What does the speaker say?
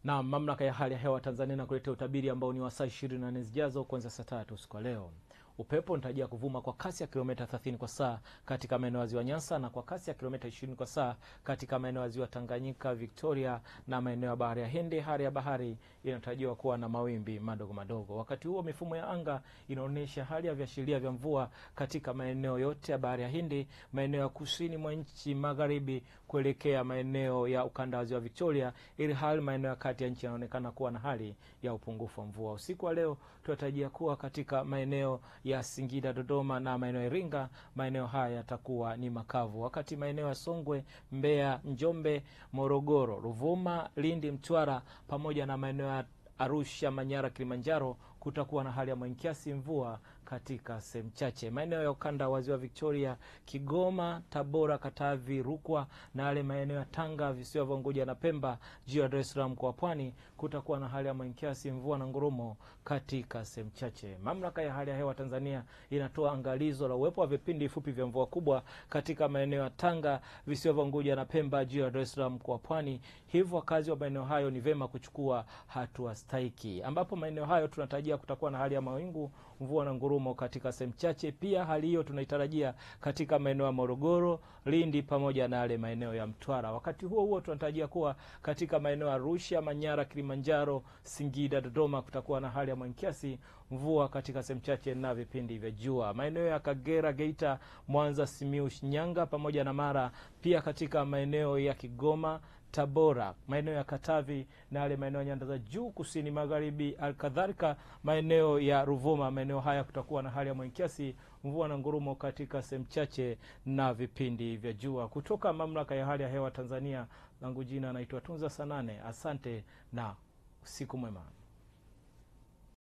Na mamlaka ya hali ya hewa Tanzania na kuletea utabiri ambao ni wa saa 24 zijazo kuanzia saa 3 usiku leo. Upepo unatarajia kuvuma kwa kasi ya kilomita 30 kwa saa katika maeneo ya Ziwa Nyasa na kwa kasi ya kilomita 20 kwa saa katika maeneo ya Ziwa Tanganyika, Victoria na maeneo ya Bahari ya Hindi. Hali ya bahari inatarajiwa kuwa na mawimbi madogo madogo. Wakati huo mifumo ya anga inaonyesha hali ya viashiria vya mvua katika maeneo yote ya Bahari ya Hindi, maeneo ya kusini mwa nchi magharibi kuelekea maeneo ya ukanda wa Ziwa Victoria, ili hali maeneo ya kati ya nchi yanaonekana kuwa na hali ya upungufu wa mvua. Usiku wa leo tunatarajia kuwa katika maeneo ya Singida, Dodoma na maeneo ya Iringa, maeneo haya yatakuwa ni makavu. Wakati maeneo ya Songwe, Mbeya, Njombe, Morogoro, Ruvuma, Lindi, Mtwara pamoja na maeneo ya Arusha, Manyara, Kilimanjaro kutakuwa na hali ya mawingu kiasi, mvua katika sehemu chache. Maeneo ya ukanda wa Ziwa Victoria, Kigoma, Tabora, Katavi, Rukwa na yale maeneo ya Tanga, visiwa vya Unguja na Pemba, juu ya Dar es Salaam kwa Pwani kutakuwa na hali ya mawingu kiasi, mvua na ngurumo katika sehemu chache. Mamlaka ya hali ya hewa Tanzania inatoa angalizo la uwepo wa vipindi fupi vya mvua kubwa katika maeneo ya Tanga, visiwa vya Unguja na Pemba, juu ya Dar es Salaam kwa Pwani. Hivyo wakazi wa maeneo hayo ni vema kuchukua hatua stahiki, ambapo maeneo hayo tunatarajia kutakuwa na hali ya mawingu, mvua na ngurumo katika sehemu chache. Pia hali hiyo tunaitarajia katika maeneo ya Morogoro, Lindi pamoja na yale maeneo ya Mtwara. Wakati huo huo tunatarajia kuwa katika maeneo ya Arusha, Manyara, Kilimanjaro, Singida, Dodoma kutakuwa na hali ya mawingu kiasi, mvua katika sehemu chache na vipindi vya jua. Maeneo ya Kagera, Geita, Mwanza, Simiyu, Shinyanga pamoja na Mara, pia katika maeneo ya Kigoma, Tabora, maeneo ya Katavi na yale maeneo ya nyanda za juu kusini magharibi, alkadhalika maeneo ya Ruvuma, maeneo haya kutakuwa na hali ya mawingu kiasi, mvua na ngurumo katika sehemu chache na vipindi vya jua. Kutoka mamlaka ya hali ya hewa Tanzania, langu jina naitwa Tunza Sanane. Asante na usiku mwema.